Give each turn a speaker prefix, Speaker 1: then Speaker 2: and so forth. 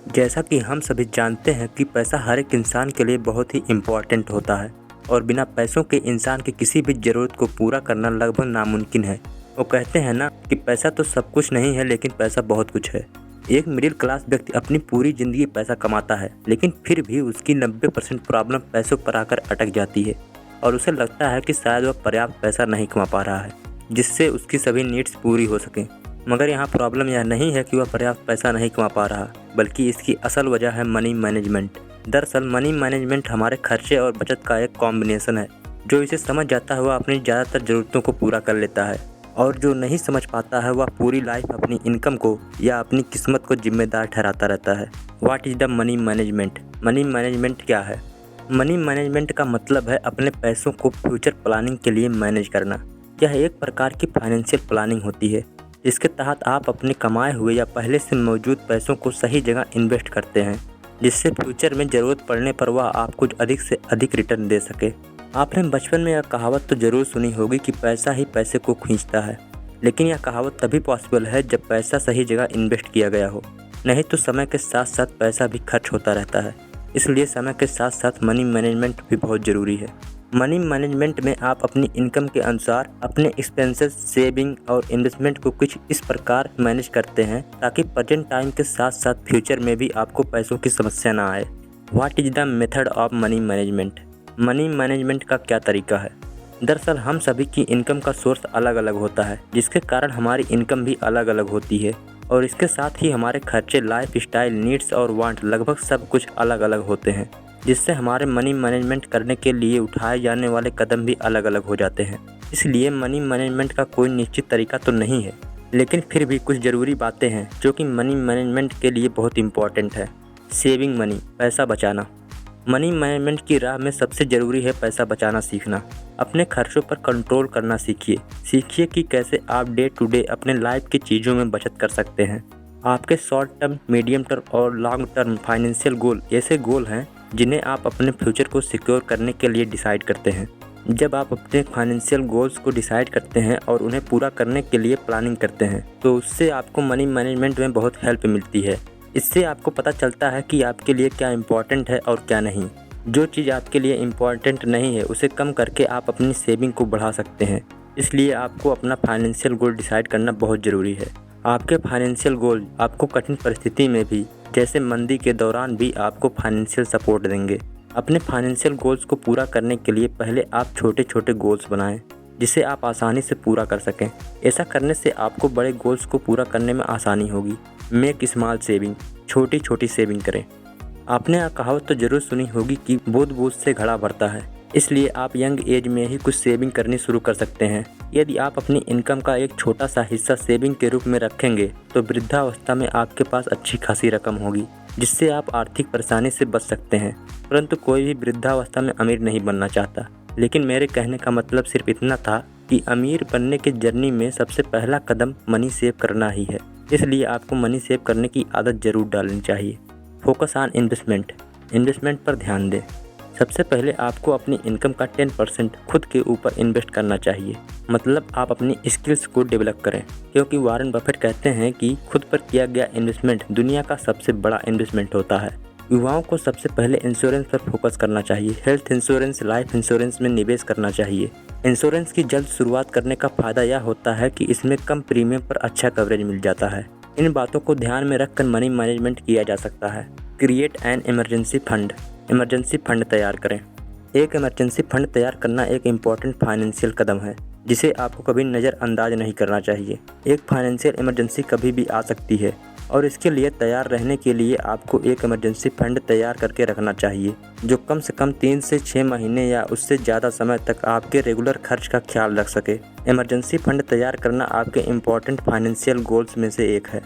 Speaker 1: जैसा कि हम सभी जानते हैं कि पैसा हर एक इंसान के लिए बहुत ही इम्पोर्टेंट होता है और बिना पैसों के इंसान की किसी भी ज़रूरत को पूरा करना लगभग नामुमकिन है। वो कहते हैं ना कि पैसा तो सब कुछ नहीं है, लेकिन पैसा बहुत कुछ है। एक मिडिल क्लास व्यक्ति अपनी पूरी ज़िंदगी पैसा कमाता है, लेकिन फिर भी उसकी 90% प्रॉब्लम पैसों पर आकर अटक जाती है और उसे लगता है कि शायद वह पर्याप्त पैसा नहीं कमा पा रहा है जिससे उसकी सभी नीड्स पूरी हो सकें। मगर यहाँ प्रॉब्लम यह नहीं है कि वह पर्याप्त पैसा नहीं कमा पा रहा, बल्कि इसकी असल वजह है मनी मैनेजमेंट। दरअसल मनी मैनेजमेंट हमारे खर्चे और बचत का एक कॉम्बिनेशन है। जो इसे समझ जाता है वह अपनी ज़्यादातर ज़रूरतों को पूरा कर लेता है, और जो नहीं समझ पाता है वह पूरी लाइफ अपनी इनकम को या अपनी किस्मत को जिम्मेदार ठहराता रहता है। What is the money management? Money management क्या है? मनी मैनेजमेंट का मतलब है अपने पैसों को फ्यूचर प्लानिंग के लिए मैनेज करना। यह एक प्रकार की फाइनेंशियल प्लानिंग होती है जिसके तहत आप अपने कमाए हुए या पहले से मौजूद पैसों को सही जगह इन्वेस्ट करते हैं, जिससे फ्यूचर में ज़रूरत पड़ने पर वह आपको अधिक से अधिक रिटर्न दे सके। आपने बचपन में यह कहावत तो ज़रूर सुनी होगी कि पैसा ही पैसे को खींचता है, लेकिन यह कहावत तभी पॉसिबल है जब पैसा सही जगह इन्वेस्ट किया गया हो। नहीं तो समय के साथ साथ पैसा भी खर्च होता रहता है। इसलिए समय के साथ साथ मनी मैनेजमेंट भी बहुत ज़रूरी है। मनी मैनेजमेंट में आप अपनी इनकम के अनुसार अपने एक्सपेंसेस, सेविंग और इन्वेस्टमेंट को कुछ इस प्रकार मैनेज करते हैं ताकि प्रेजेंट टाइम के साथ साथ फ्यूचर में भी आपको पैसों की समस्या ना आए। What is the method of money management? Money management का क्या तरीका है? दरअसल हम सभी की इनकम का सोर्स अलग अलग होता है, जिसके कारण हमारी इनकम भी अलग अलग होती है और इसके साथ ही हमारे खर्चे, लाइफ स्टाइल, नीड्स और वांट लगभग सब कुछ अलग अलग होते हैं, जिससे हमारे मनी मैनेजमेंट करने के लिए उठाए जाने वाले कदम भी अलग अलग हो जाते हैं। इसलिए मनी मैनेजमेंट का कोई निश्चित तरीका तो नहीं है, लेकिन फिर भी कुछ ज़रूरी बातें हैं जो कि मनी मैनेजमेंट के लिए बहुत इम्पॉर्टेंट है। सेविंग मनी, पैसा बचाना। मनी मैनेजमेंट की राह में सबसे ज़रूरी है पैसा बचाना सीखना। अपने खर्चों पर कंट्रोल करना सीखिए कि कैसे आप डे टू डे अपने लाइफ की चीज़ों में बचत कर सकते हैं। आपके शॉर्ट टर्म, मीडियम टर्म और लॉन्ग टर्म फाइनेंशियल गोल ऐसे गोल हैं जिन्हें आप अपने फ्यूचर को सिक्योर करने के लिए डिसाइड करते हैं। जब आप अपने फाइनेंशियल गोल्स को डिसाइड करते हैं और उन्हें पूरा करने के लिए प्लानिंग करते हैं, तो उससे आपको मनी मैनेजमेंट में बहुत हेल्प मिलती है। इससे आपको पता चलता है कि आपके लिए क्या इम्पोर्टेंट है और क्या नहीं। जो चीज़ आपके लिए इम्पोर्टेंट नहीं है उसे कम करके आप अपनी सेविंग को बढ़ा सकते हैं। इसलिए आपको अपना फाइनेंशियल गोल डिसाइड करना बहुत ज़रूरी है। आपके फाइनेंशियल गोल आपको कठिन परिस्थिति में भी, जैसे मंदी के दौरान भी, आपको फाइनेंशियल सपोर्ट देंगे। अपने फाइनेंशियल गोल्स को पूरा करने के लिए पहले आप छोटे छोटे गोल्स बनाएं जिसे आप आसानी से पूरा कर सकें। ऐसा करने से आपको बड़े गोल्स को पूरा करने में आसानी होगी। मेक स्मॉल सेविंग, छोटी छोटी सेविंग करें। आपने यह कहावत तो ज़रूर सुनी होगी कि बूंद बूंद से घड़ा भरता है। इसलिए आप यंग एज में ही कुछ सेविंग करनी शुरू कर सकते हैं। यदि आप अपनी इनकम का एक छोटा सा हिस्सा सेविंग के रूप में रखेंगे तो वृद्धावस्था में आपके पास अच्छी खासी रकम होगी, जिससे आप आर्थिक परेशानी से बच सकते हैं। परंतु कोई भी वृद्धावस्था में अमीर नहीं बनना चाहता, लेकिन मेरे कहने का मतलब सिर्फ इतना था कि अमीर बनने के जर्नी में सबसे पहला कदम मनी सेव करना ही है। इसलिए आपको मनी सेव करने की आदत ज़रूर डालनी चाहिए। फोकस ऑन इन्वेस्टमेंट पर ध्यान दें। सबसे पहले आपको अपनी इनकम का 10% खुद के ऊपर इन्वेस्ट करना चाहिए। मतलब आप अपनी स्किल्स को डेवलप करें, क्योंकि वॉरेन बफेट कहते हैं कि खुद पर किया गया इन्वेस्टमेंट दुनिया का सबसे बड़ा इन्वेस्टमेंट होता है। युवाओं को सबसे पहले इंश्योरेंस पर फोकस करना चाहिए। हेल्थ इंश्योरेंस, लाइफ इंश्योरेंस में निवेश करना चाहिए। इंश्योरेंस की जल्द शुरुआत करने का फ़ायदा यह होता है कि इसमें कम प्रीमियम पर अच्छा कवरेज मिल जाता है। इन बातों को ध्यान में रखकर मनी मैनेजमेंट किया जा सकता है। क्रिएट एन इमरजेंसी फंड तैयार करें। एक इमरजेंसी फंड तैयार करना एक इम्पॉर्टेंट फाइनेंशियल कदम है जिसे आपको कभी नज़रअंदाज नहीं करना चाहिए। एक फाइनेंशियल इमरजेंसी कभी भी आ सकती है और इसके लिए तैयार रहने के लिए आपको एक इमरजेंसी फंड तैयार करके रखना चाहिए जो कम से कम 3 से 6 महीने या उससे ज़्यादा समय तक आपके रेगुलर खर्च का ख्याल रख सके। इमरजेंसी फंड तैयार करना आपके इम्पॉर्टेंट फाइनेंशियल गोल्स में से एक है।